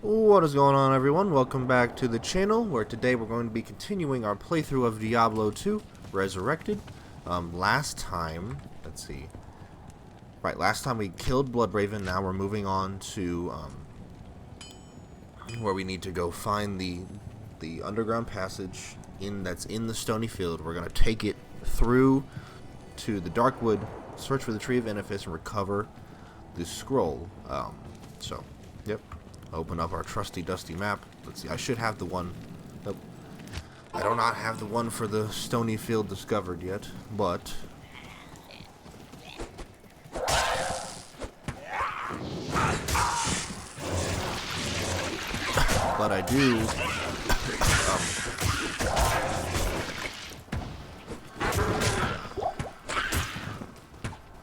What is going on, everyone? Welcome back to the channel, where today we're going to be continuing our playthrough of Diablo 2 Resurrected. Last time, let's see. Right, last time we killed Bloodraven. Now we're moving on to where we need to go find the underground passage that's in the Stony Field. We're going to take it through to the Darkwood, search for the Tree of Benefice, and recover the scroll. Yep. Open up our trusty dusty map. Let's see, I should have the one. Nope. I do not have the one for the Stony Field discovered yet, but I do.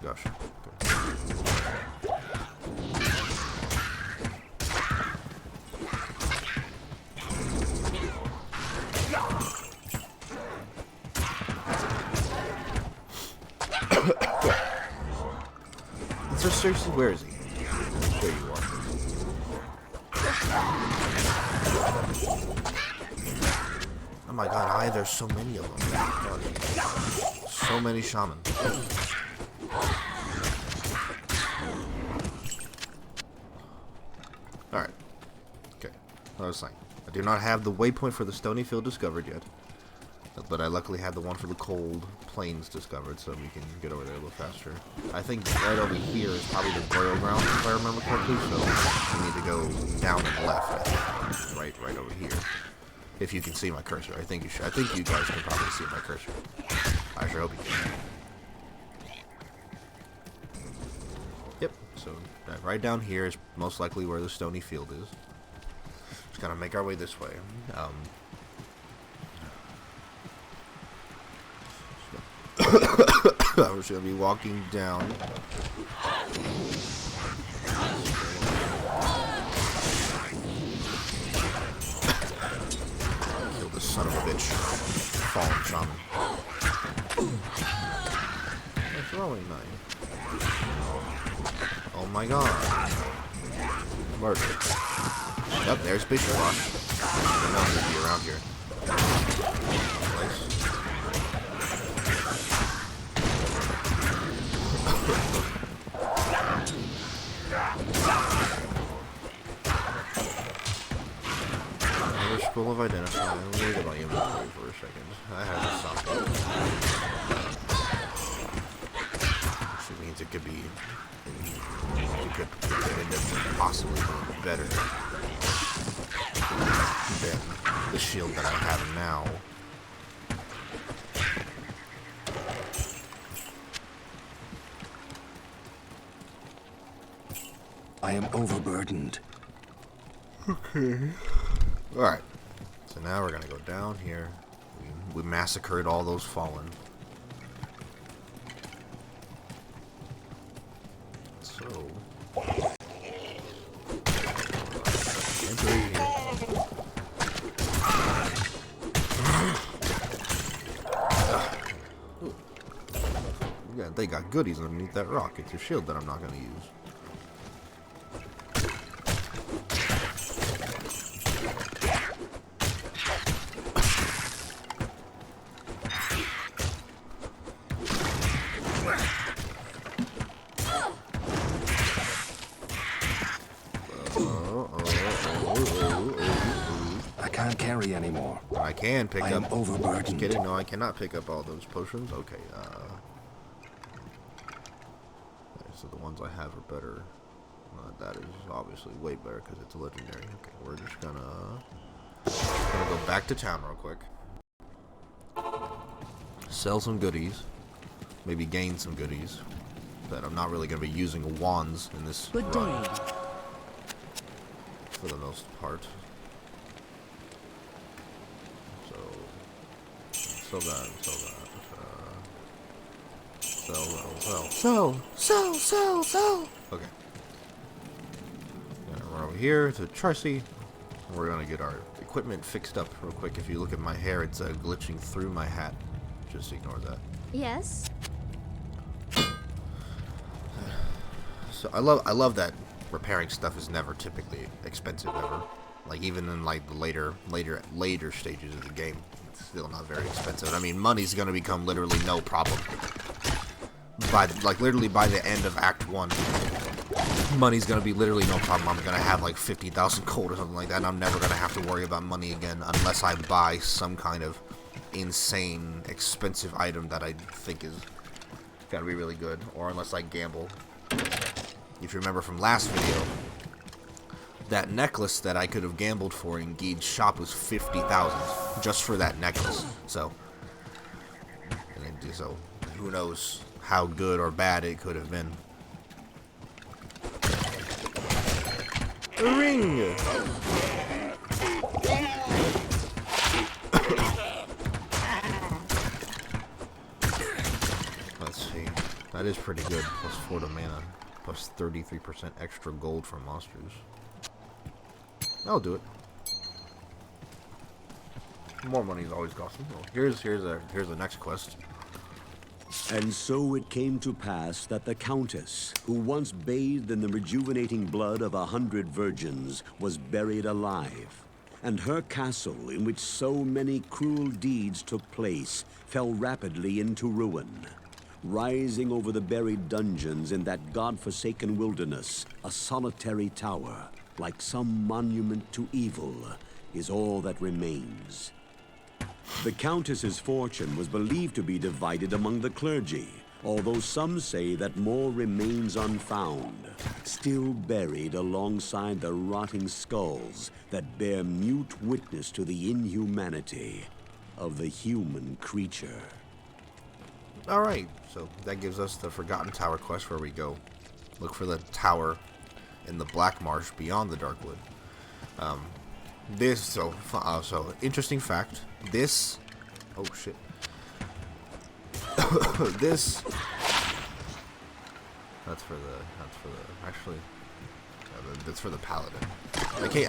Gosh. So seriously, where is he? There you are. Oh my god, there's so many of them. So many shamans. Alright. Okay. I was saying, I do not have the waypoint for the Stony Field discovered yet. But I luckily had the one for the Cold Plains discovered, so we can get over there a little faster. I think right over here is probably the burial ground, if I remember correctly, so we need to go down and left, I think. Right over here. If you can see my cursor. I think you should. I think you guys can probably see my cursor. I sure hope you can. Yep, so right down here is most likely where the Stony Field is. Just gotta make our way this way. I'm just gonna be walking down. Kill this son of a bitch. Fallen shaman. What's wrong with you? Oh my god. Murder. Yep, there's Bishop Rock. I don't know if he'll be around here. Nice. Scroll of identify. Let me look at my inventory for a second. I have something. Which means it could be. It could end up possibly being better than the shield that I have now. I am overburdened. Okay. Alright. So now we're gonna go down here. We massacred all those fallen. So enter here. Yeah, they got goodies underneath that rock. It's your shield that I'm not gonna use. I can't carry anymore. I can pick I am up. overburdened. Just kidding. No, I cannot pick up all those potions. Okay. So the ones I have are better. That is obviously way better because it's a legendary. Okay, we're just gonna go back to town real quick. Sell some goodies. Maybe gain some goodies. That I'm not really gonna be using wands in this run. For the most part. So that. Sell. Okay. Gonna run over here to Charcy. We're gonna get our equipment fixed up real quick. If you look at my hair, it's glitching through my hat. Just ignore that. Yes. So I love that repairing stuff is never typically expensive ever. Like even in like the later stages of the game, it's still not very expensive. I mean, money's gonna become literally no problem. Literally by the end of Act 1, money's gonna be literally no problem. I'm gonna have like 50,000 gold or something like that, and I'm never gonna have to worry about money again unless I buy some kind of insane expensive item that I think is gotta be really good, or unless I gamble. If you remember from last video, that necklace that I could have gambled for in Geed's shop was 50,000 just for that necklace. So who knows how good or bad it could have been. A ring! Let's see. That is pretty good. Plus 4 to mana. Plus 33% extra gold from monsters. I'll do it. More money is always costing. Well, here's the next quest. And so it came to pass that the Countess, who once bathed in the rejuvenating blood of 100 virgins, was buried alive. And her castle, in which so many cruel deeds took place, fell rapidly into ruin. Rising over the buried dungeons in that god-forsaken wilderness, a solitary tower, like some monument to evil, is all that remains. The Countess's fortune was believed to be divided among the clergy, although some say that more remains unfound, still buried alongside the rotting skulls that bear mute witness to the inhumanity of the human creature. Alright, so that gives us the Forgotten Tower quest, where we go look for the tower in the Black Marsh beyond the Darkwood. So interesting fact, this, oh shit, this, that's for the Paladin.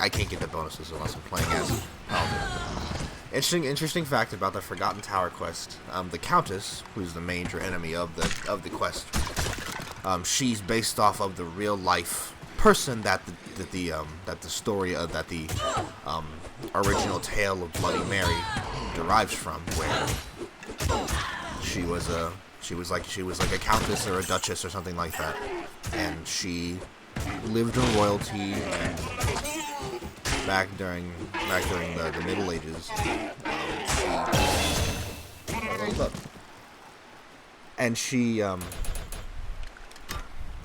I can't get the bonuses unless I'm playing as Paladin. Interesting fact about the Forgotten Tower quest, the Countess, who's the major enemy of the quest, she's based off of the real life person that the story of the original tale of Bloody Mary derives from, where she was like a countess or a duchess or something like that, and she lived in royalty and back during the Middle Ages. And she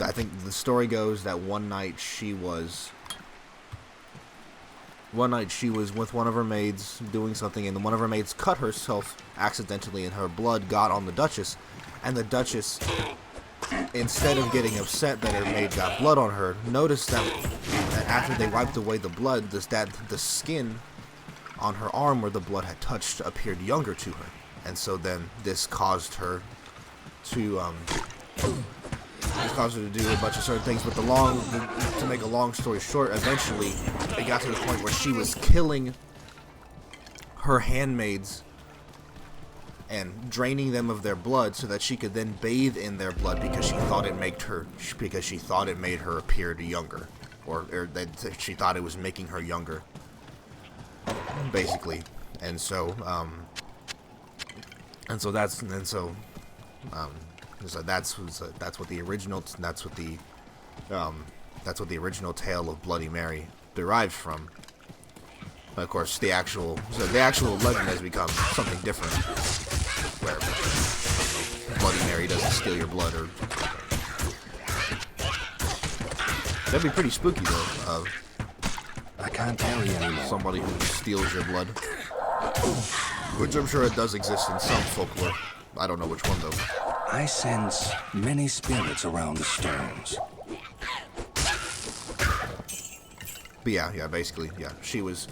I think the story goes that one night she was with one of her maids doing something, and one of her maids cut herself accidentally, and her blood got on the Duchess, and the Duchess, instead of getting upset that her maid got blood on her, noticed that after they wiped away the blood, the skin on her arm where the blood had touched appeared younger to her, and so then this caused her to do a bunch of certain things. But to make a long story short, eventually it got to the point where she was killing her handmaids and draining them of their blood so that she could then bathe in their blood, because she thought it made her appear younger, or that she thought it was making her younger, basically. And so that's what the original tale of Bloody Mary derives from. But of course, the actual legend has become something different, where Bloody Mary doesn't steal your blood, or that'd be pretty spooky though. I can't carry anymore. Somebody who steals your blood, which I'm sure it does exist in some folklore. I don't know which one though. I sense many spirits around the stones. But yeah, basically, she was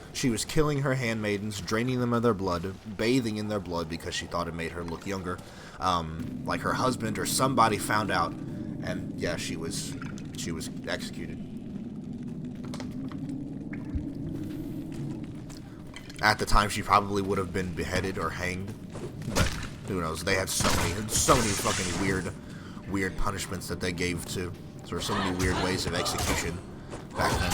killing her handmaidens, draining them of their blood, bathing in their blood because she thought it made her look younger. Like her husband or somebody found out, and yeah, she was executed. At the time, she probably would have been beheaded or hanged, but who knows? They had so many fucking weird punishments that they gave to, so many weird ways of execution. back then.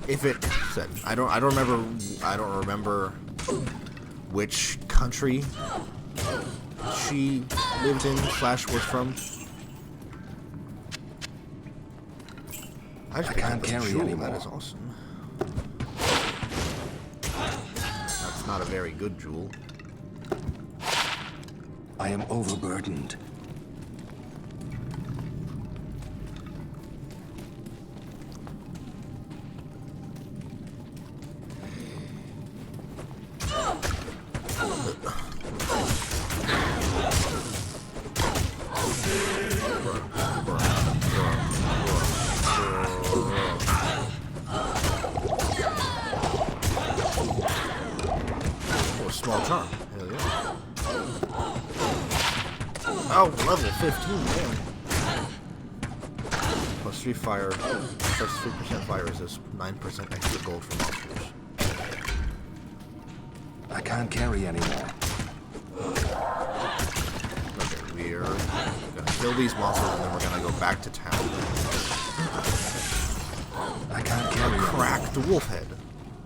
If it said, I don't remember which country she lived in / was from. I can't carry anymore. That is awesome. That's not a very good jewel. I am overburdened. Small charm. Hell yeah. Oh, level 15, damn. Plus 3 fire, plus 3% fire resist, 9% extra gold for monsters. I can't carry anymore. Okay, we are gonna kill these monsters and then we're gonna go back to town. I can't carry anymore. Cracked wolf head.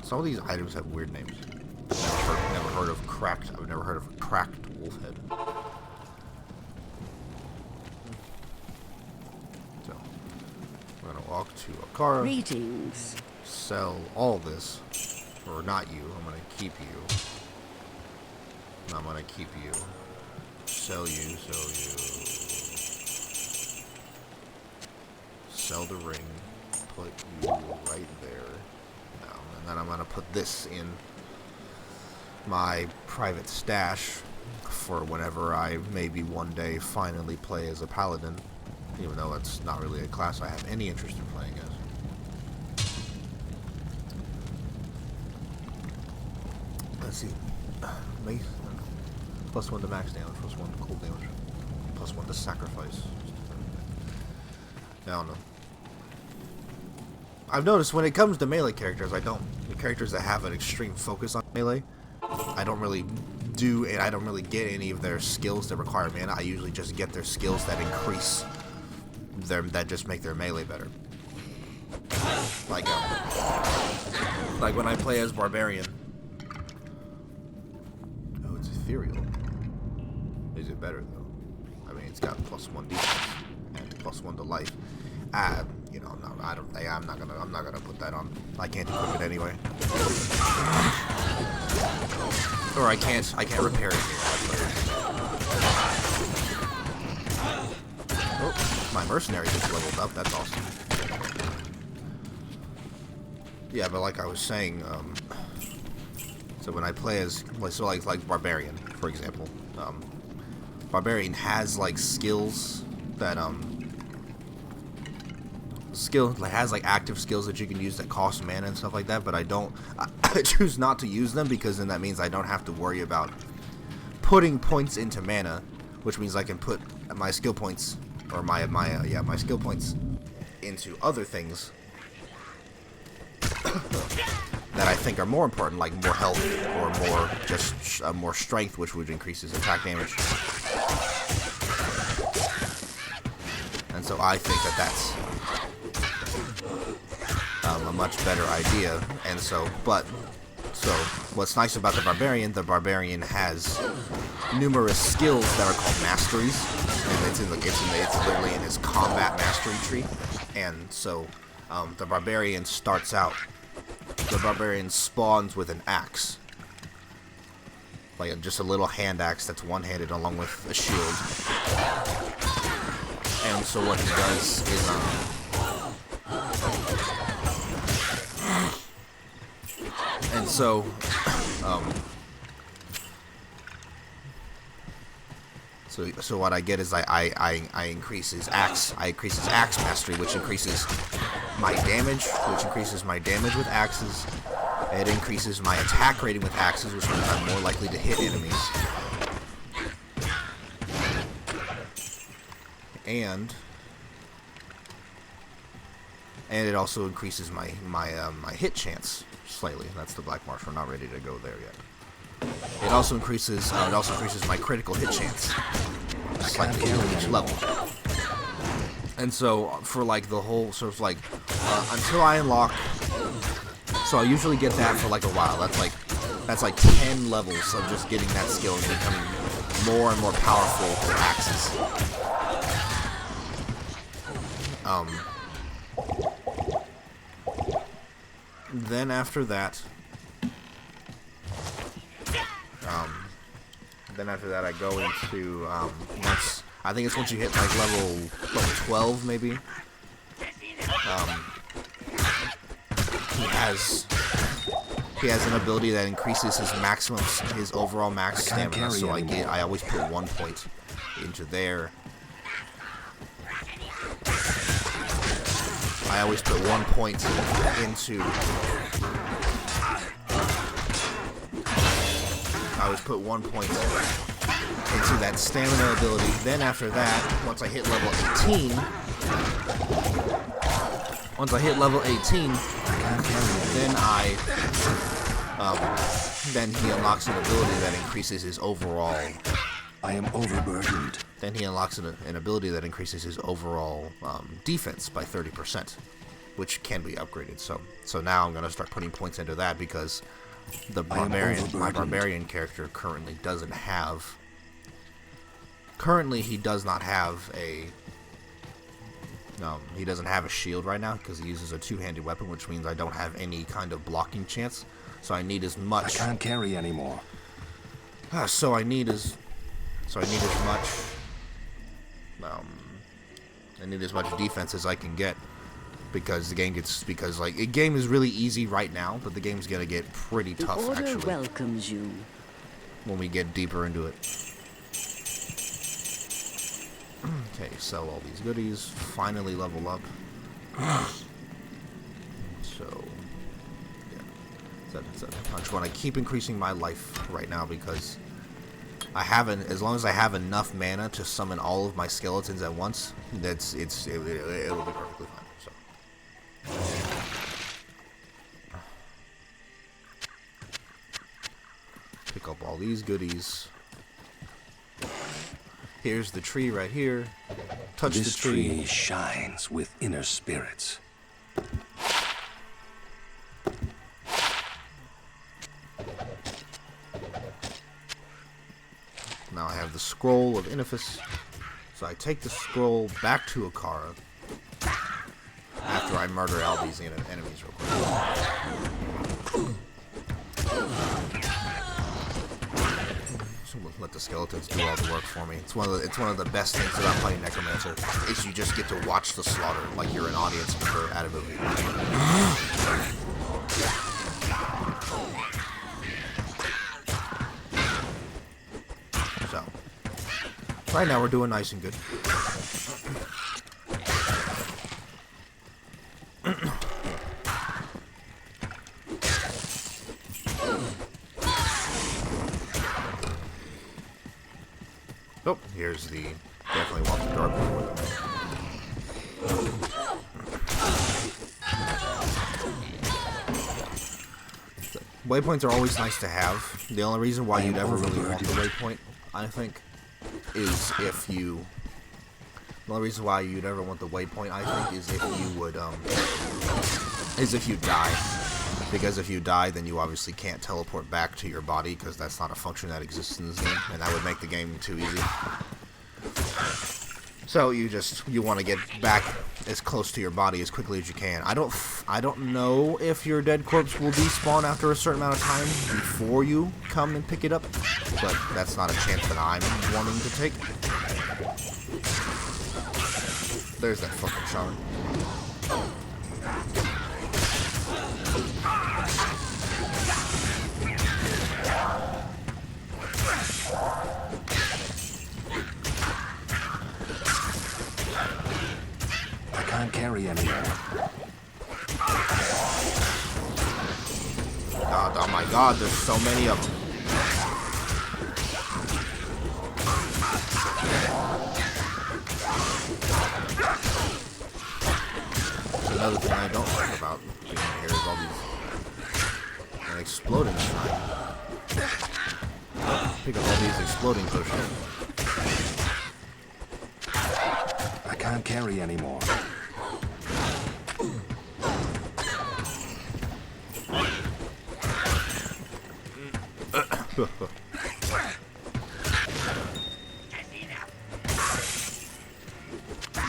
Some of these items have weird names. Never heard of cracked. I've never heard of cracked wolf head. So we're gonna walk to Akara. Greetings. Sell all this, or not you. I'm gonna keep you. I'm gonna keep you. Sell you. Sell the ring. Put you right there. Now, and then I'm gonna put this in my private stash for whenever I maybe one day finally play as a paladin, even though it's not really a class I have any interest in playing as. Let's see. Mace. +1 to max damage, +1 to cold damage, +1 to sacrifice. I don't know. I've noticed when it comes to melee characters, the characters that have an extreme focus on melee, I don't really get any of their skills that require mana. I usually just get their skills that increase that just make their melee better. Like when I play as Barbarian. Oh, it's ethereal. Is it better though? I mean, it's got +1 defense and +1 to life. You know, no, I'm not gonna put that on. I can't equip it anyway. Or I can't repair it here. Oh, my mercenary just leveled up. That's awesome. Yeah, but like I was saying, so when I play as like Barbarian, for example, Barbarian has like skills that has like active skills that you can use that cost mana and stuff like that, but I choose not to use them because then that means I don't have to worry about putting points into mana, which means I can put my skill points or my skill points into other things that I think are more important, like more health or more strength, which would increase his attack damage. And so I think that's a much better idea. And so what's nice about the Barbarian has numerous skills that are called masteries, and it's literally in his combat mastery tree. And so the Barbarian spawns with an axe, like just a little hand axe that's one-handed along with a shield. And so what he does is so what I get is I increase his axe mastery, which increases my damage, with axes. It increases my attack rating with axes, which means I'm more likely to hit enemies. And it also increases my hit chance slightly. That's the Black Marsh. We're not ready to go there yet. It also increases my critical hit chance slightly at each level. And so for like the whole sort of like until I unlock, so I usually get that for like a while. That's like 10 levels of just getting that skill and becoming more and more powerful with axes. Then after that, I go into I think it's once you hit like level 12 maybe. He has an ability that increases his overall max stamina. So I always put 1 point into there. I always put 1 point into. I always put 1 point into that stamina ability. Then after that, once I hit level 18, then he unlocks an ability that increases his overall. I am overburdened. Then he unlocks an ability that increases his overall defense by 30%, which can be upgraded. So now I'm gonna start putting points into that because my barbarian character currently doesn't have. Currently, he does not have a. He doesn't have a shield right now because he uses a two-handed weapon, which means I don't have any kind of blocking chance. So I need as much. I can't carry anymore. So I need as much. I need as much defense as I can get because the game game is really easy right now, but the game's gonna get pretty tough the order actually. Welcomes you. When we get deeper into it. Okay, sell all these goodies. Finally level up. So, yeah. I just want to keep increasing my life right now because as long as I have enough mana to summon all of my skeletons at once, it'll be perfectly fine. So. Pick up all these goodies. Here's the tree right here. Touch this the tree. This tree shines with inner spirits. Now I have the scroll of Inifis. So I take the scroll back to Akara after I murder all these enemies real quick. Let the skeletons do all the work for me. It's one of the best things about playing Necromancer is you just get to watch the slaughter like you're an audience member at a movie. So right now we're doing nice and good. Oh, here's the definitely want the dark one with them. Waypoints are always nice to have. The only reason why you'd ever really want the waypoint, I think, is if you. The only reason why you'd ever want the waypoint, I think, is if you would is if you die. Because if you die, then you obviously can't teleport back to your body, because that's not a function that exists in this game, and that would make the game too easy. So you want to get back as close to your body as quickly as you can. I don't know if your dead corpse will despawn after a certain amount of time before you come and pick it up, but that's not a chance that I'm wanting to take. There's that fucking shaman. I can't carry anymore. God, oh my god, there's so many of them. Another thing I don't like about being here is all these exploding stuff. Pick up all these exploding potions. I can't can't carry anymore.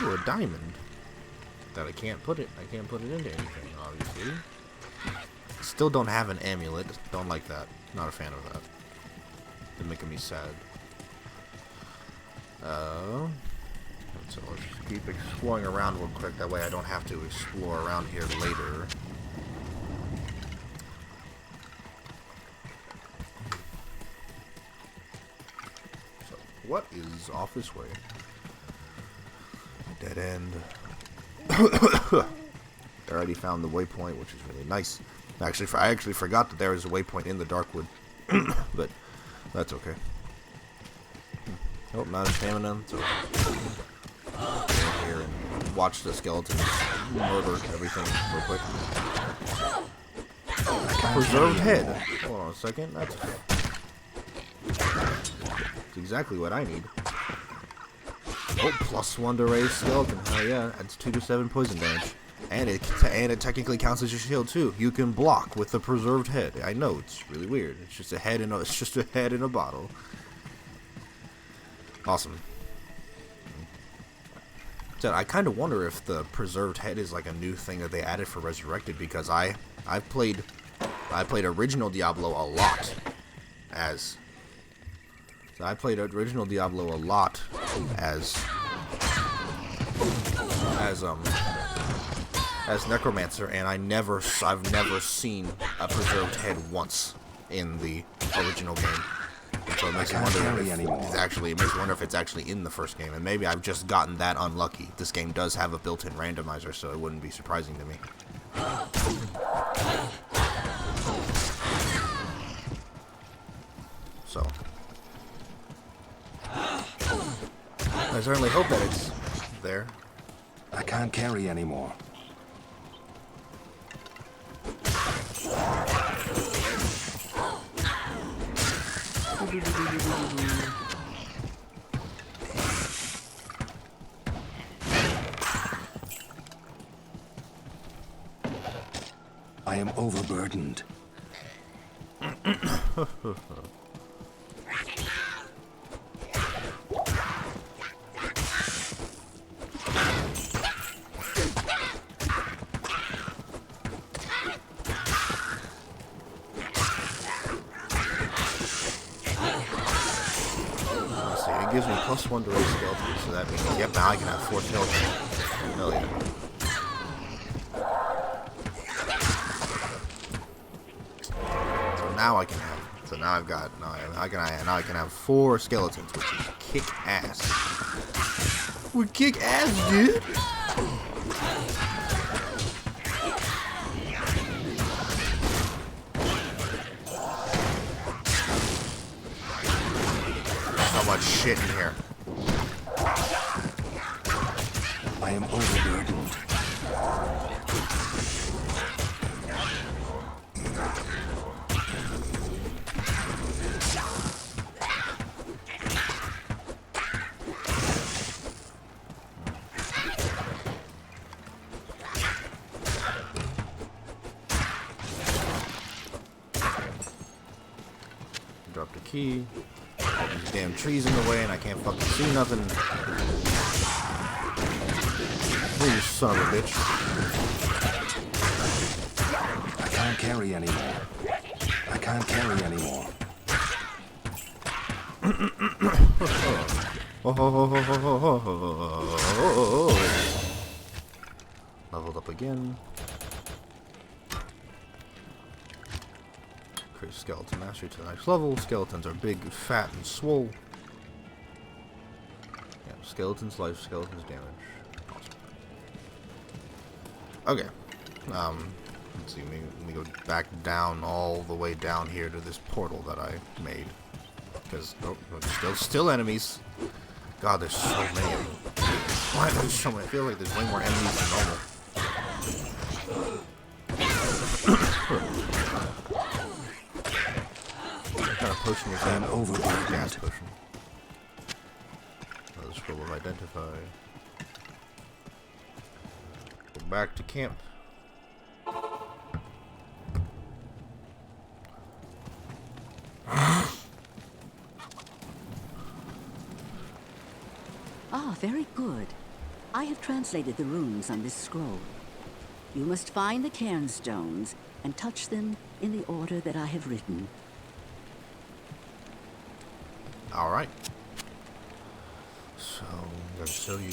Ooh, a diamond. That I can't put it into anything, obviously. Still don't have an amulet. Don't like that. Not a fan of that. It's making me sad. So let's just keep exploring around real quick. That way I don't have to explore around here later. So what is off this way? Dead end. I already found the waypoint, which is really nice. Actually, I actually forgot that there was a waypoint in the Darkwood, but that's okay. Oh, not a stamina. So here and watch the skeletons murder everything real quick. Preserved head. Hold on a second. That's exactly what I need. Oh, +1 to raise skeleton. Hell yeah, that's 2 to 7 poison damage, and it technically counts as your shield too. You can block with the preserved head. I know it's really weird. It's just a head in a bottle. Awesome. So I kind of wonder if the preserved head is like a new thing that they added for Resurrected, because I played original Diablo a lot as. So I played original Diablo a lot as Necromancer, and I've never seen a preserved head once in the original game. And so it makes me wonder if it's actually in the first game, and maybe I've just gotten that unlucky. This game does have a built-in randomizer, so it wouldn't be surprising to me. So I certainly hope that it's there. I can't carry anymore. I am overburdened. It gives me +1 to raise skeletons, so that means, yep, now I can have 4 skeletons. Hell yeah. So now I can have, now I can have 4 skeletons, which is kick ass. We kick ass, dude. Much shit in here. I am overburdened. Drop the key. These damn trees in the way, and I can't fucking see nothing. Oh, you son of a bitch. I can't carry anymore. I can't carry anymore. Leveled up again. Increase skeleton mastery to the next level. Skeletons are big, fat, and swole. Yeah, skeletons life, skeletons damage. Awesome. Okay. Let's see. Let me go back down, all the way down here to this portal that I made. Because still enemies. God, there's so many of them. Why are there so many? I feel like there's way more enemies than normal. What kind of potion is that? Overburdened. Gas potion. Another scroll of identify. back to camp. Ah, very good. I have translated the runes on this scroll. You must find the cairn stones and touch them in the order that I have written. Alright. So, I'm gonna sell you.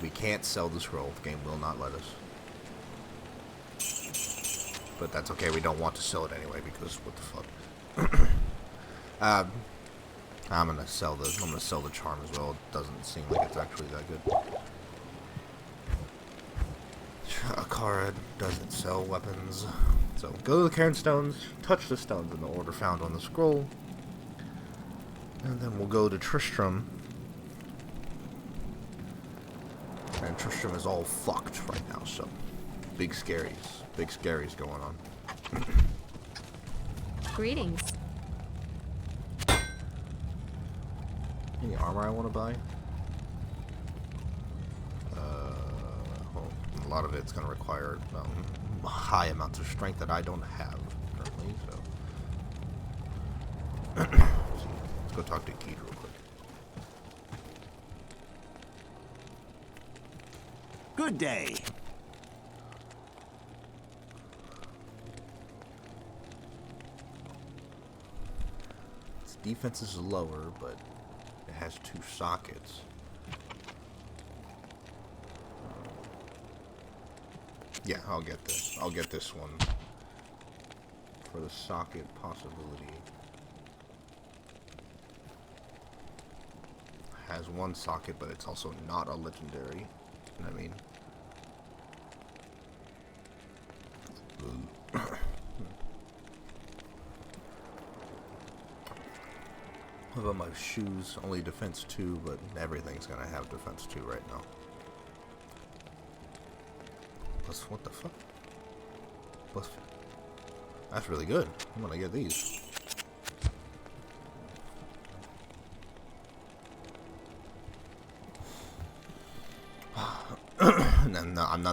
We can't sell the scroll. The game will not let us. But that's okay, we don't want to sell it anyway, because what the fuck. I'm gonna sell the charm as well. It doesn't seem like it's actually that good. Akara doesn't sell weapons. So go to the cairn stones, touch the stones in the order found on the scroll. And then we'll go to Tristram. And Tristram is all fucked right now, so big scaries going on. Greetings. Any armor I want to buy? Well, a lot of it's going to require high amounts of strength that I don't have currently, so. Let's go talk to Keith real quick. Good day. Its defense is lower, but it has 2 sockets. Yeah, I'll get this. I'll get this one for the socket possibility. Has 1 socket, but it's also not a legendary. You know what I mean? What about my shoes? Only defense 2, but everything's gonna have defense 2 right now. Plus, what the fuck? Plus, that's really good. I'm gonna get these.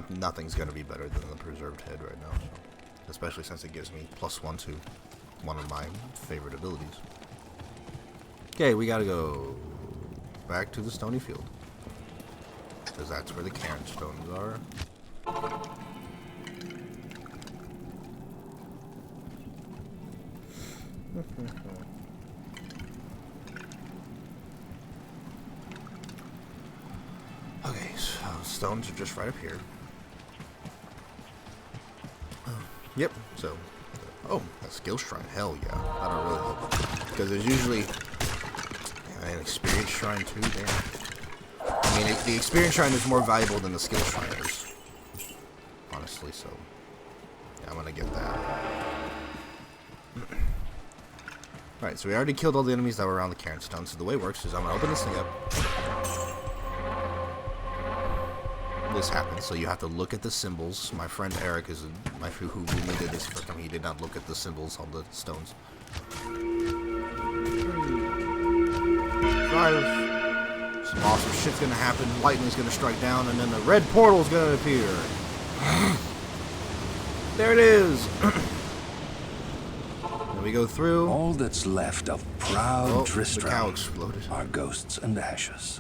Nothing's gonna be better than the preserved head right now, so. Especially since it gives me +1 to one of my favorite abilities. Okay, we gotta go back to the stony field, because that's where the cairn stones are. Okay, so stones are just right up here. Yep, so, oh, a skill shrine, hell yeah. I don't really hope, because there's usually an experience shrine too, damn. I mean, the experience shrine is more valuable than the skill shrine is, honestly, so yeah, I'm gonna get that. Alright, so we already killed all the enemies that were around the cairn stone, so the way it works is I'm gonna open this thing up. This happens, so you have to look at the symbols. My friend Eric who really did this first time, he did not look at the symbols on the stones. 5. Some awesome shit's gonna happen, lightning's gonna strike down, and then the red portal's gonna appear. There it is! Then we go through. All that's left of proud The cow Tristram exploded. are ghosts and ashes.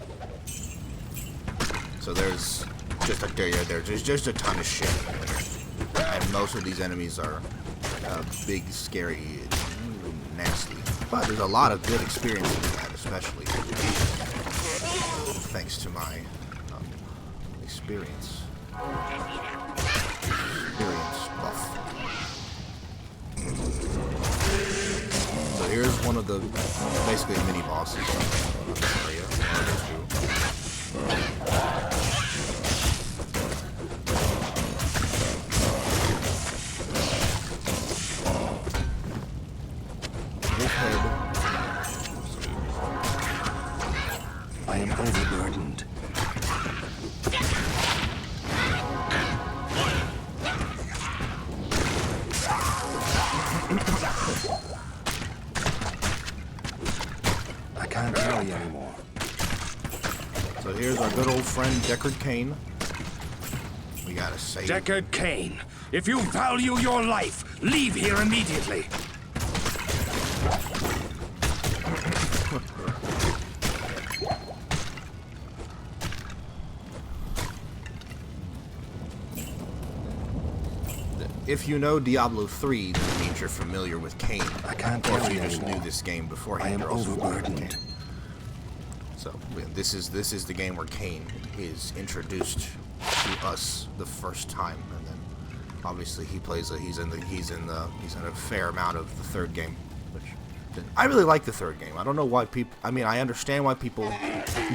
So there's just a ton of shit. And most of these enemies are big, scary, nasty. But there's a lot of good experience in that, especially thanks to my experience buff. So here's one of the basically mini bosses of this area. I am overburdened. I can't carry anymore. So here's our good old friend Deckard Cain. gotta save. Deckard Cain, if you value your life, leave here immediately. If you know Diablo 3, that means you're familiar with Cain. I can't Or if carry you just anymore. knew this game I beforehand, am you're also familiar with overburdened. Cain. So this is the game where Cain is introduced to us the first time, and then obviously he's in a fair amount of the third game, which I really like the third game. I don't know why people. I mean, I understand why people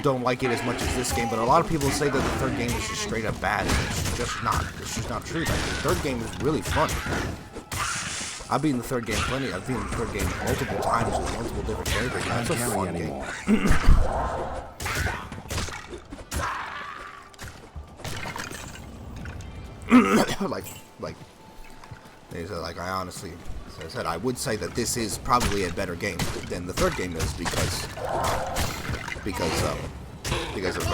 don't like it as much as this game, but a lot of people say that the third game is just straight up bad, and it's just not. It's just not true. Like, the third game is really fun. I've beaten the third game plenty. I've beaten the third game multiple times with multiple different characters. Can't It's a carry fun anymore. game. like I honestly, as I said, I would say that this is probably a better game than the third game is because of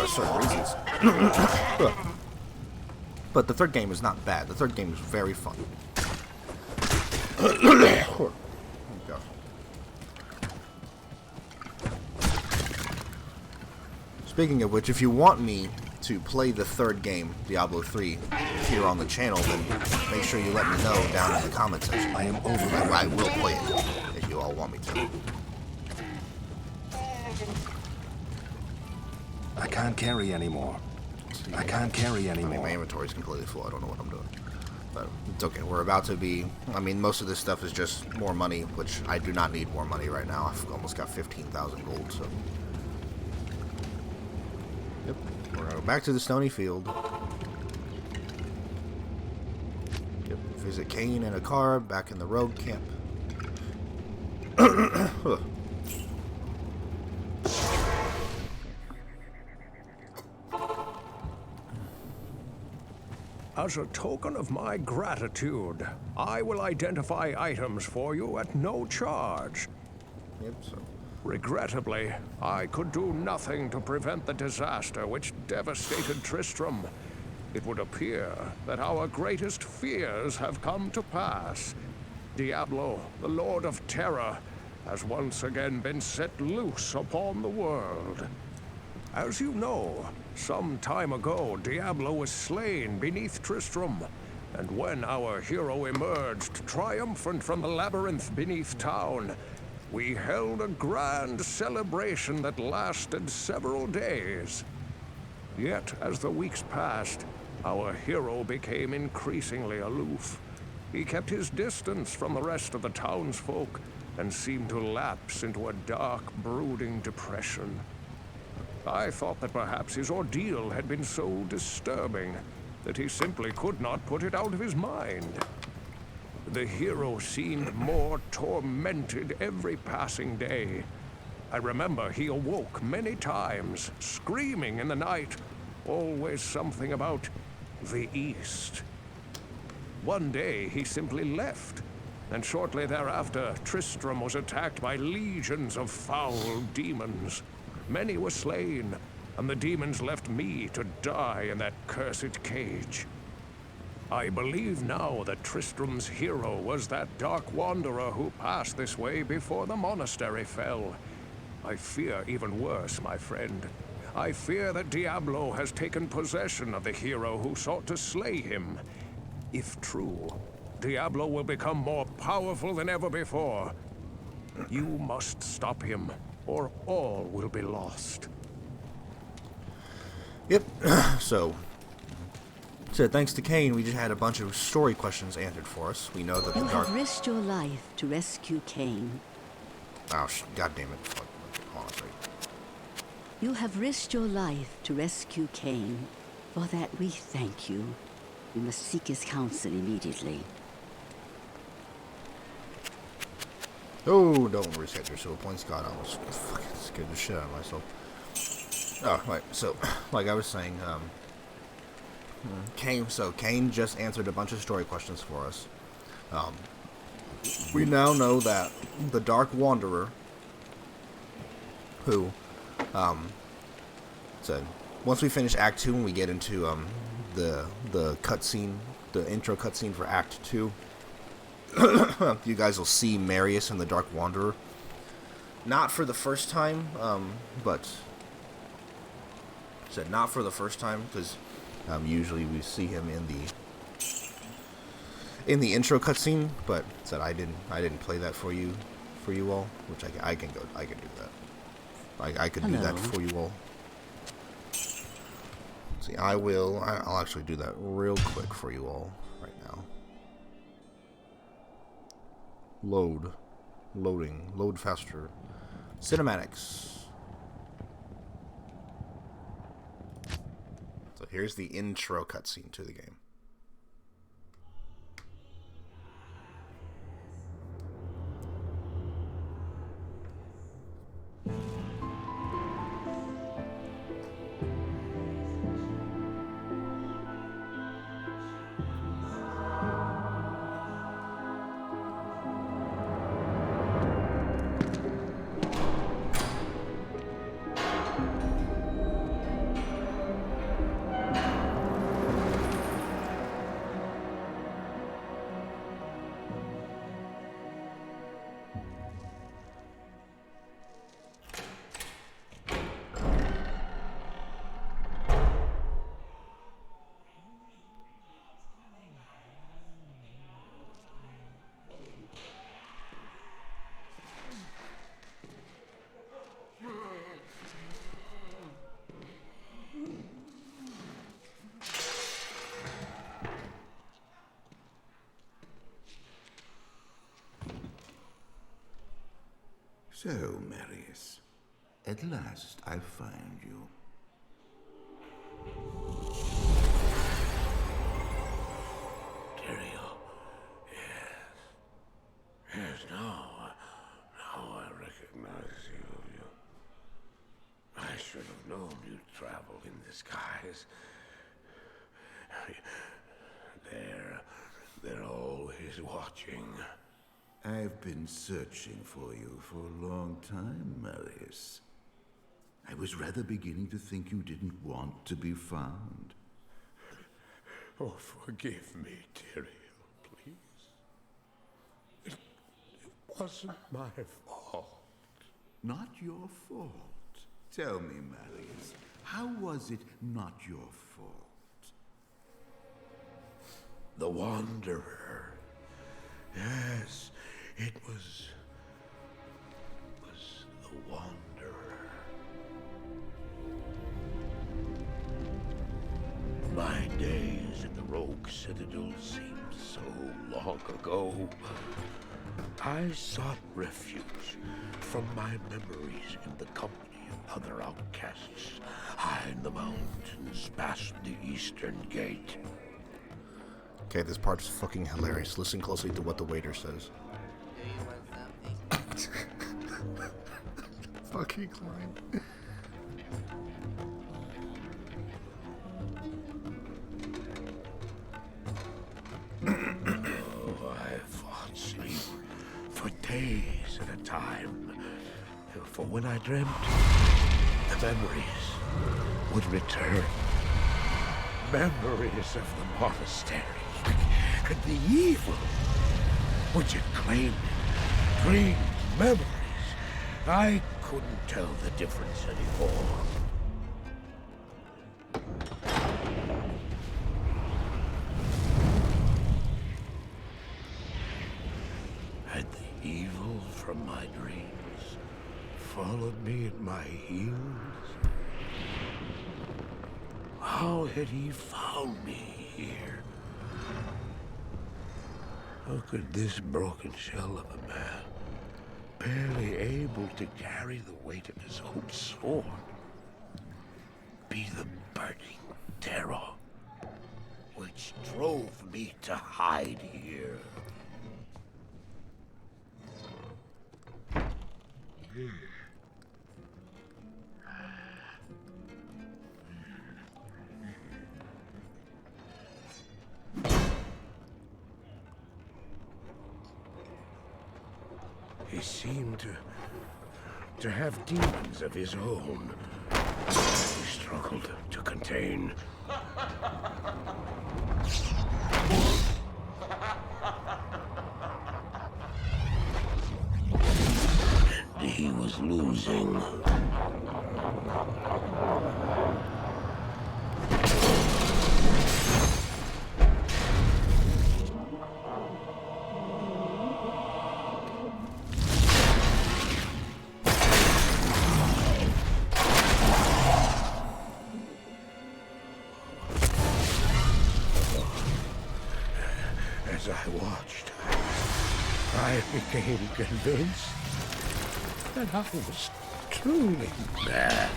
certain reasons. But the third game is not bad. The third game is very fun. Oh, gosh. Speaking of which, if you want me to play the third game, Diablo 3, here on the channel, then make sure you let me know down in the comment section. I am I will play it if you all want me to. I can't carry anymore. I can't carry I mean, my anymore. inventory is completely full. I don't know what I'm doing. But it's okay. We're about to be... I mean, most of this stuff is just more money, which I do not need more money right now. I've almost got 15,000 gold, so... Yep. We're going to go back to the Stony Field. Yep. Visit Cain and Akara back in the rogue camp. As a token of my gratitude, I will identify items for you at no charge. Yep, so... Regrettably, I could do nothing to prevent the disaster which devastated Tristram. It would appear that our greatest fears have come to pass. Diablo, the Lord of Terror, has once again been set loose upon the world. As you know, some time ago, Diablo was slain beneath Tristram, and when our hero emerged triumphant from the labyrinth beneath town, we held a grand celebration that lasted several days. Yet, as the weeks passed, our hero became increasingly aloof. He kept his distance from the rest of the townsfolk and seemed to lapse into a dark, brooding depression. I thought that perhaps his ordeal had been so disturbing that he simply could not put it out of his mind. The hero seemed more tormented every passing day. I remember he awoke many times, screaming in the night, always something about the East. One day he simply left, and shortly thereafter Tristram was attacked by legions of foul demons. Many were slain, and the demons left me to die in that cursed cage. I believe now that Tristram's hero was that dark wanderer who passed this way before the monastery fell. I fear even worse, my friend. I fear that Diablo has taken possession of the hero who sought to slay him. If true, Diablo will become more powerful than ever before. You must stop him, or all will be lost. Yep. So thanks to Cain, we just had a bunch of story questions answered for us. We know that You the dark... have risked your life to rescue Cain. Oh, God damn it. Honestly. You have risked your life to rescue Cain. For that we thank you. You must seek his counsel immediately. Oh, don't reset your soul points. God, I was fucking scared the shit out of myself. Oh, right. So, like I was saying, Cain just answered a bunch of story questions for us. We now know that the Dark Wanderer, who, said, once we finish Act 2 and we get into, the cutscene, the intro cutscene for Act 2. You guys will see Marius and the Dark Wanderer. Not for the first time, but said not for the first time, because usually we see him in the intro cutscene. But said I didn't play that for you all, which I can do that. I could do that for you all. See, I'll actually do that real quick for you all right now. Load faster. Cinematics. So here's the intro cutscene to the game. So, Marius, at last I find you. Tyrael, yes. Yes, now I recognize you. I should have known you'd travel in disguise. They're always watching. I've been searching for you for a long time, Marius. I was rather beginning to think you didn't want to be found. Oh, forgive me, Tyrael, please. It wasn't my fault. Not your fault. Tell me, Marius, how was it not your fault? The Wanderer. Yes, it was the Wanderer. My days at the Rogue Citadel seemed so long ago. I sought refuge from my memories in the company of other outcasts, high in the mountains past the Eastern Gate. Okay, this part's fucking hilarious. Listen closely to what the waiter says. Do you want something? Fucking Klein. Oh, I fought sleep for days at a time. For when I dreamt, the memories would return. Memories of the monastery. And the evil which had claimed dreams, memories. I couldn't tell the difference anymore. Had the evil from my dreams followed me at my heels? How had he found me here? How could this broken shell of a man, barely able to carry the weight of his own sword, be the burning terror which drove me to hide here? He seemed to have demons of his own. He struggled to contain. And he was losing. As I watched, I became convinced that I was truly mad.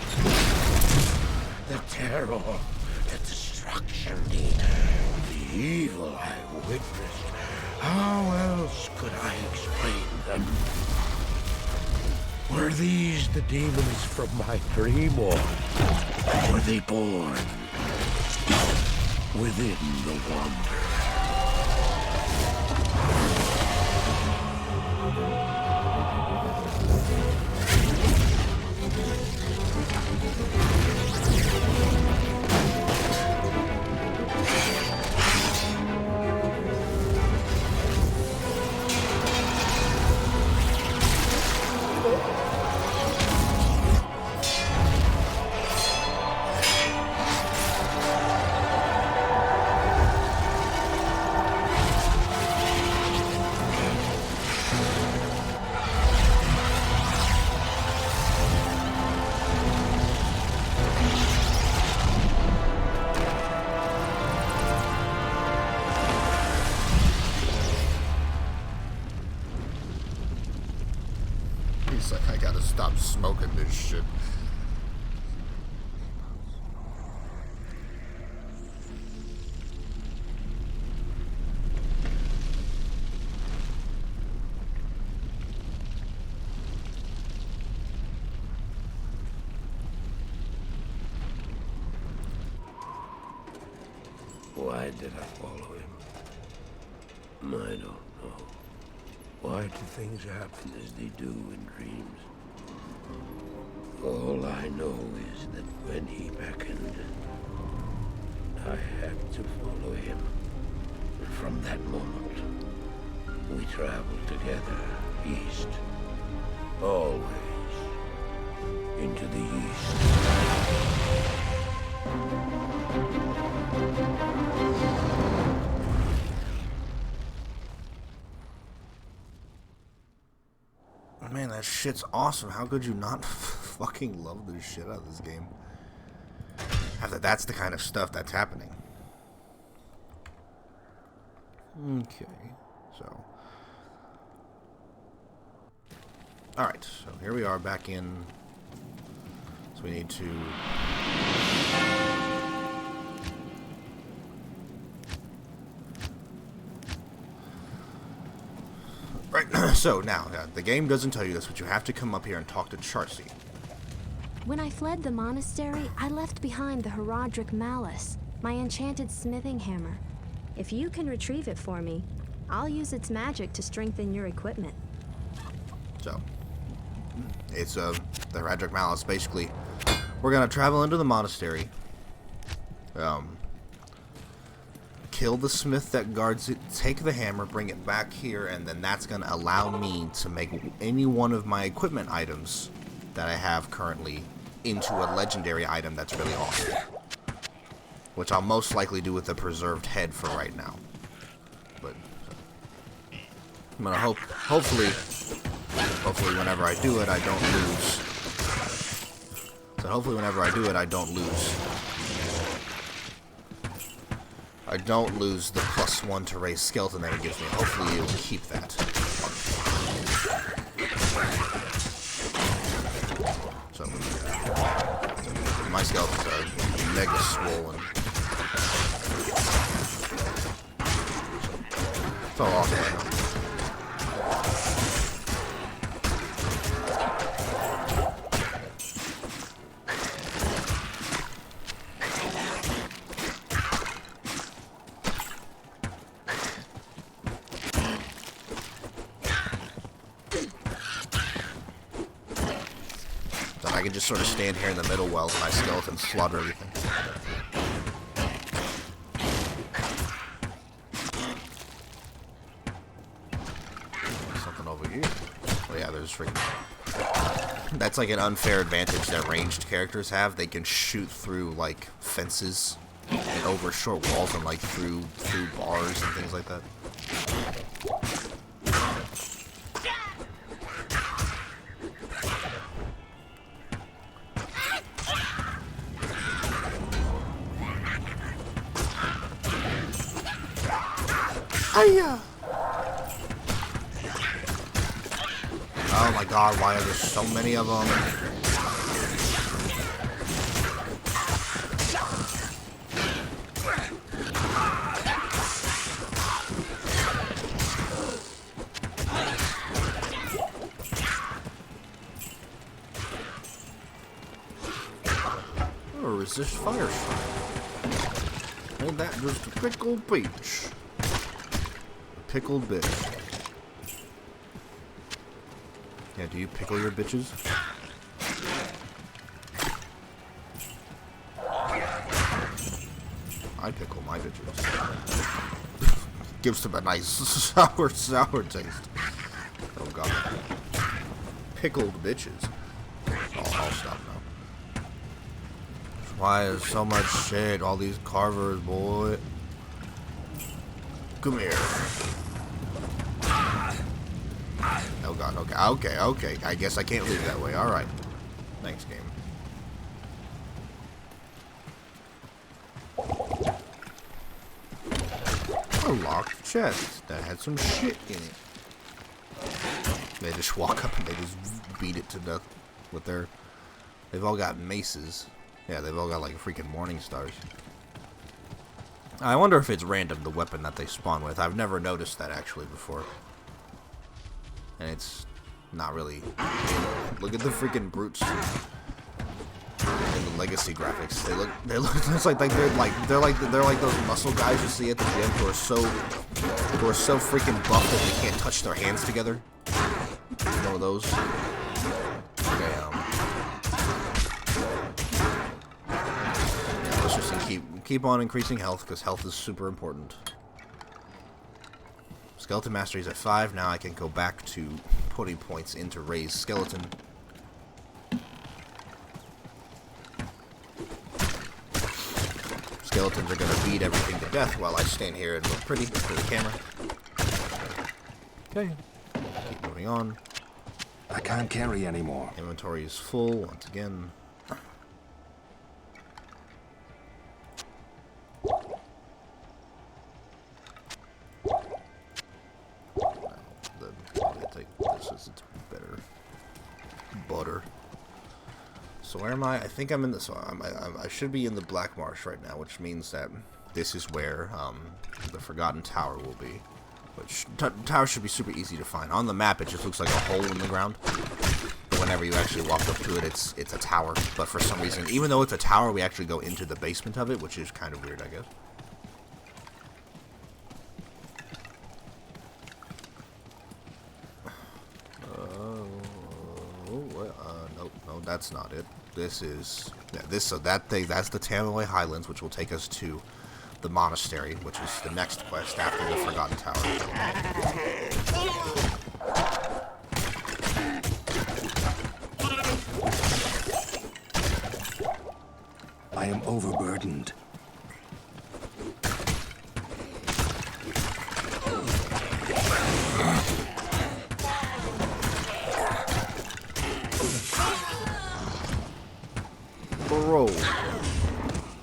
The terror, the destruction, the evil I witnessed. How else could I explain them? Were these the demons from my dream, or were they born within the wonder? He's like, I gotta stop smoking this shit. Why did I follow him? I don't know. Why do things happen as they do in dreams? All I know is that when he beckoned, I had to follow him. And from that moment, we traveled together east. Always into the east. Man, that shit's awesome. How could you not fucking love the shit out of this game? That's the kind of stuff that's happening. Okay, so. Alright, so here we are back in. So we need to. Right, so now, the game doesn't tell you this, but you have to come up here and talk to Charcy. When I fled the monastery, I left behind the Horadric Malice, my enchanted smithing hammer. If you can retrieve it for me, I'll use its magic to strengthen your equipment. So, it's the Horadric Malice. Basically, we're gonna travel into the monastery, kill the smith that guards it, take the hammer, bring it back here, and then that's gonna allow me to make any one of my equipment items that I have currently into a legendary item that's really awesome. Which I'll most likely do with the preserved head for right now. But I'm gonna hopefully whenever I do it, I don't lose. So hopefully whenever I do it, I don't lose. I don't lose the +1 to raise skeleton that it gives me. Hopefully it will keep that. So my skeletons are mega swollen. It's all awesome right now. I can just sort of stand here in the middle while my skeletons slaughter everything. Something over here. Oh yeah, there's freaking... That's like an unfair advantage that ranged characters have. They can shoot through like fences and over short walls and like through bars and things like that. Hiya! Oh my god, why are there so many of them? Oh, resist fire strike. And that just a pickled peach. Pickled bitch. Yeah, do you pickle your bitches? I pickle my bitches. Gives them a nice sour taste. Oh god. Pickled bitches. I'll stop now. Why is so much shit? All these carvers, boy. Come here. Oh god, okay. I guess I can't leave that way. Alright. Thanks, game. A locked chest that had some shit in it. They just walk up and they just beat it to death with their... They've all got maces. Yeah, they've all got like freaking morning stars. I wonder if it's random, the weapon that they spawn with. I've never noticed that actually before. And it's not really. Look at the freaking brutes in the legacy graphics. They look it's like they're like those muscle guys you see at the gym who are so freaking buff that they can't touch their hands together. One of those. Okay, yeah, let's just keep on increasing health because health is super important. Skeleton Mastery is at 5. Now I can go back to putting points into Ray's skeleton. Skeletons are going to beat everything to death while I stand here and look pretty for the camera. Okay. Keep moving on. I can't carry anymore. Inventory is full once again. So where am I? I think I'm in the... So I should be in the Black Marsh right now, which means that this is where the Forgotten Tower will be. Which, tower should be super easy to find. On the map, it just looks like a hole in the ground. But whenever you actually walk up to it, it's a tower. But for some reason, even though it's a tower, we actually go into the basement of it, which is kind of weird, I guess. No, that's not it. This is that's the Tamaway Highlands, which will take us to the monastery, which is the next quest after the Forgotten Tower. I am overburdened.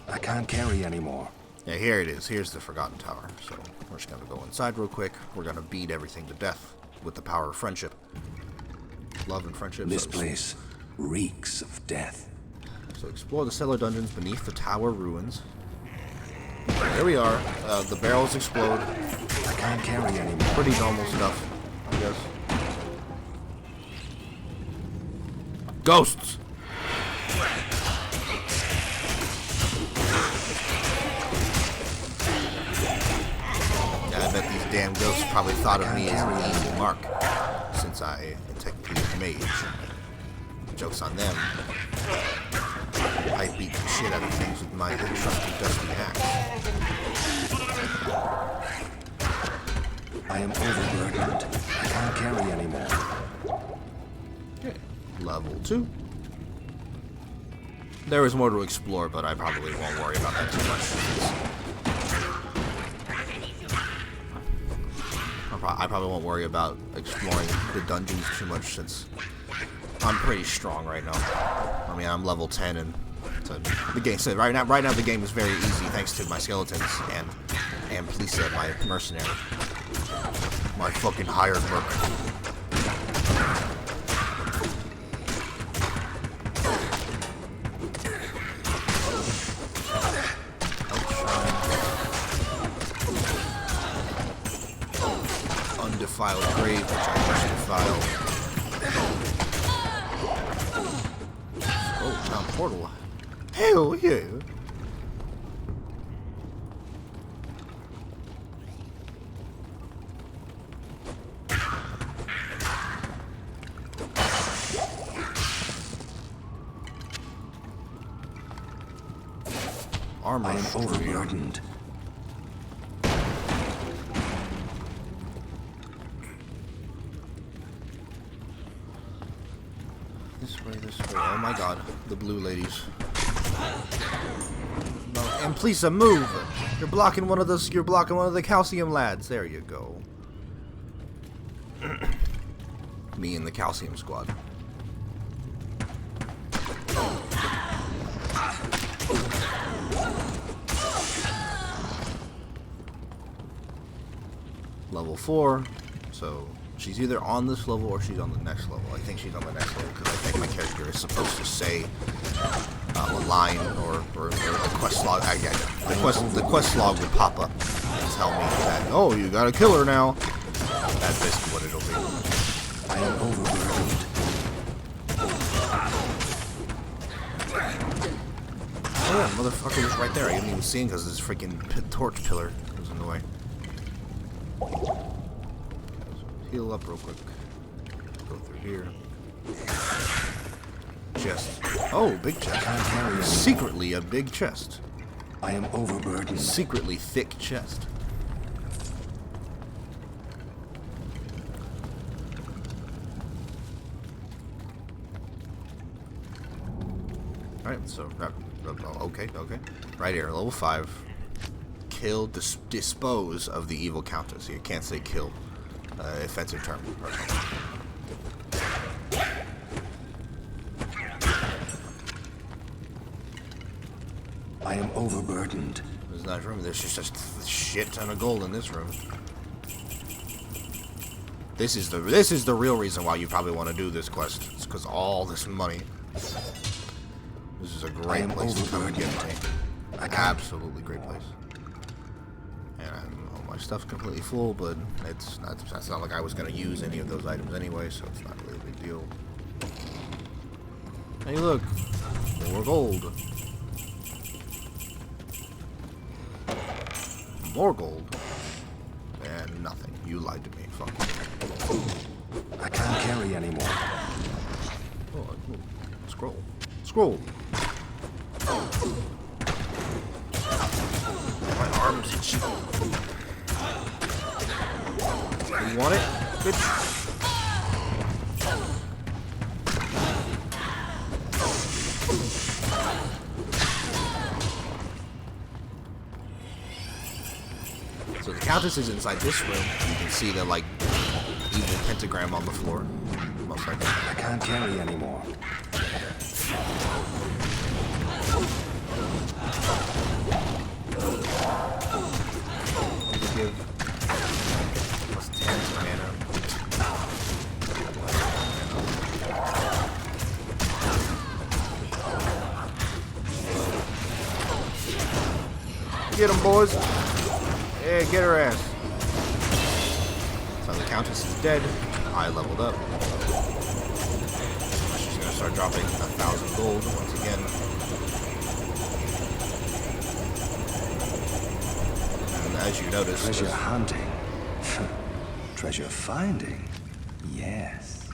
I can't carry anymore. Yeah, here it is. Here's the Forgotten Tower. So we're just gonna go inside real quick. We're gonna beat everything to death with the power of friendship, love, and friendship. This place reeks of death. So explore the cellar dungeons beneath the tower ruins. There we are. The barrels explode. I can't carry anymore. Pretty normal stuff, I guess. Ghosts. I bet these damn ghosts probably thought of me as an easy mark, since I am technically a mage. joke's on them. I beat the shit out of things with my trusty dusty axe. I am overburdened. I can't carry anymore. Okay. Level 2. There is more to explore, but I probably won't worry about that too much. I probably won't worry about exploring the dungeons too much since I'm pretty strong right now. I mean, I'm level 10, and so the game said right now the game is very easy thanks to my skeletons and Plisa, my mercenary, my fucking hired merc. Undefiled grave, which I must defile. Oh, now portal. Hell yeah! Armor. I am overburdened. This way, this way. Oh my god, the blue ladies. No, and please move! You're blocking one of the calcium lads. There you go. Me and the calcium squad. Level 4, so she's either on this level or she's on the next level. I think she's on the next level because I think my character is supposed to say a line or a quest log. The quest log will pop up and tell me that, oh, you gotta kill her now. That's basically what it'll be. I am overburdened. Oh yeah, motherfucker was right there. I didn't even see him because this freaking torch pillar was in the way. Heal up real quick. Go through here. Chest. Oh, big chest. Secretly a big chest. I am overburdened. Secretly thick chest. Alright, so, okay. Right here, level 5. Kill, dispose of the evil countess. You can't say kill. Offensive term. I am overburdened. There's not room. There's just a shit ton of gold in this room. This is the real reason why you probably want to do this quest. It's because all this money. This is a great place to come and get money. Absolutely great place. And all my stuff's completely full, but it's not like I was gonna use any of those items anyway, so it's not really a big deal. Hey, look, more gold. More gold. And nothing. You lied to me. Fuck you. I can't carry anymore. Oh, scroll. Scroll. My arms itchy. You want it, bitch? So the Countess is inside this room. You can see the like evil pentagram on the floor. Most likely. I can't carry anymore. Give plus 10 mana. Get them, boys. Yeah, get her ass. So the Countess is dead. I leveled up. She's gonna start dropping 1,000 gold once again. And as you notice, Treasure hunting. Treasure finding. Yes.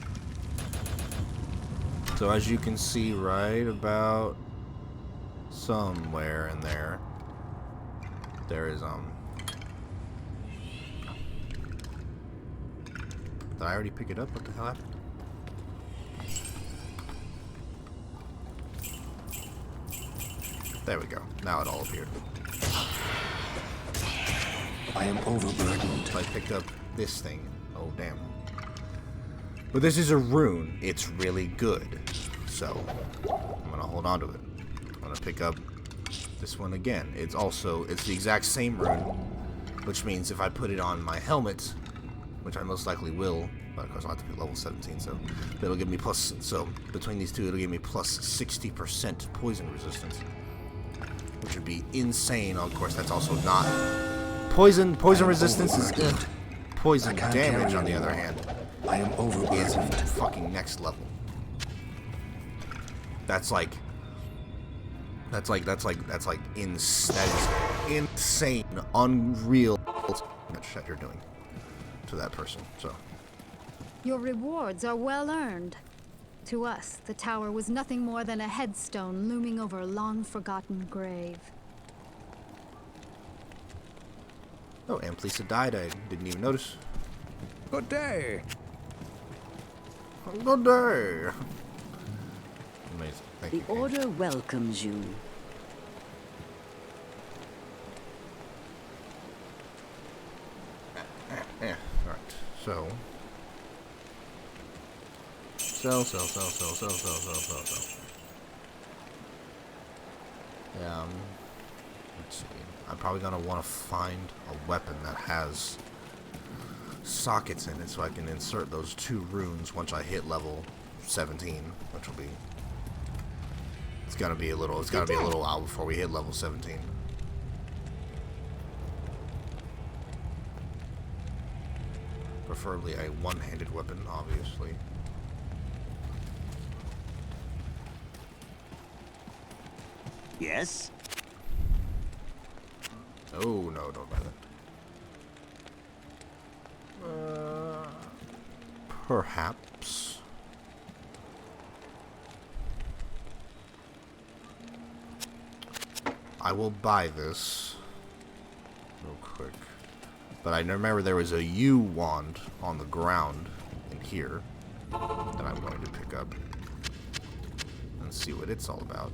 So as you can see right about somewhere in there, there is, did I already pick it up? What the hell happened? There we go. Now it all appeared. I am overburdened. So I picked up this thing. Oh, damn. But this is a rune. It's really good. So, I'm going to hold on to it. I'm going to pick up this one again. It's the exact same rune, which means if I put it on my helmet, which I most likely will, but of course I'll have to be level 17, so it'll give me plus, so between these two it'll give me plus 60% poison resistance, which would be insane. Of course, that's also not poison resistance is poison damage, on the other hand, I am is overburdened. fucking next level. That's like that is insane, unreal shit you're doing to that person. So Your rewards are well earned. To us, the tower was nothing more than a headstone looming over a long-forgotten grave. oh, Amplisa died. I didn't even notice. Good day. Good day. Amazing. Thank The you, game. Order welcomes you. Yeah, alright. So. Sell. Let's see. I'm probably gonna want to find a weapon that has sockets in it so I can insert those 2 runes once I hit level 17, which will be. It's gotta be a little while before we hit level 17. Preferably a one-handed weapon, obviously. Yes? Oh, no, don't buy that. Perhaps. I will buy this real quick. But I remember there was a U wand on the ground in here that I'm going to pick up and see what it's all about.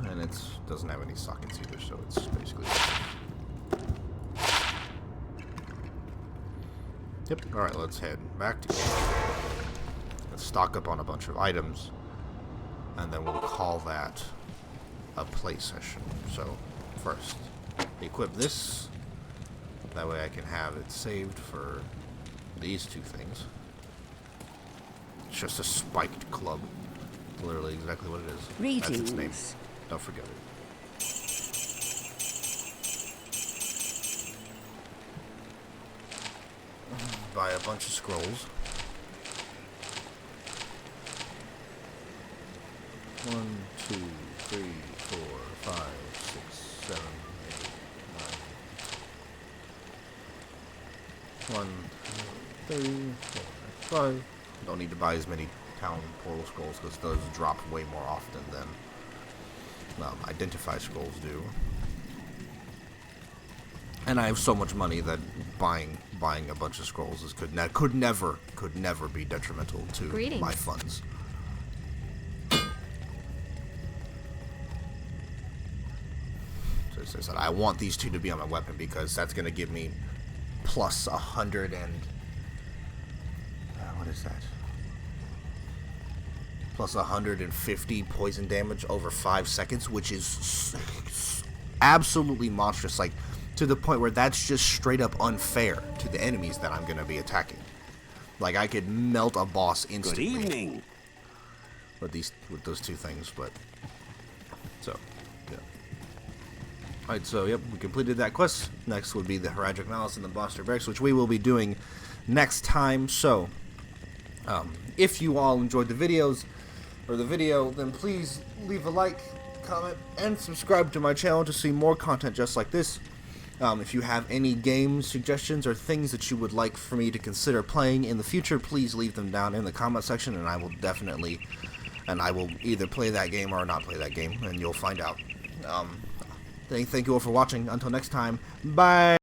And it doesn't have any sockets either, so it's basically. Yep. All right, let's head back to. Let's stock up on a bunch of items, and then we'll call that a play session. So, first, equip this. That way I can have it saved for these 2 things. It's just a spiked club. Literally exactly what it is. That's its name. Greetings. Don't forget it. Buy a bunch of scrolls. 1, 2, 3, 4, 5, 6, 7, 8, 9. 1, 2, 3, 4, 5. Don't need to buy as many town portal scrolls because those drop way more often than identify scrolls do. And I have so much money that buying a bunch of scrolls could never be detrimental to Greetings. my funds. So as I said, I want these 2 to be on my weapon because that's going to give me plus 100 and what is that? Plus 150 poison damage over 5 seconds, which is absolutely monstrous. Like, to the point where that's just straight up unfair to the enemies that I'm going to be attacking. Like, I could melt a boss instantly. Good evening. With those 2 things, but so yeah. Alright, so yep, we completed that quest. Next would be the Horadric Malice and the Boss Barracks, which we will be doing next time. So if you all enjoyed the video, then please leave a like, comment, and subscribe to my channel to see more content just like this. If you have any game suggestions or things that you would like for me to consider playing in the future, please leave them down in the comment section, and I will definitely, and I will either play that game or not play that game, and you'll find out. Thank you all for watching. Until next time, bye!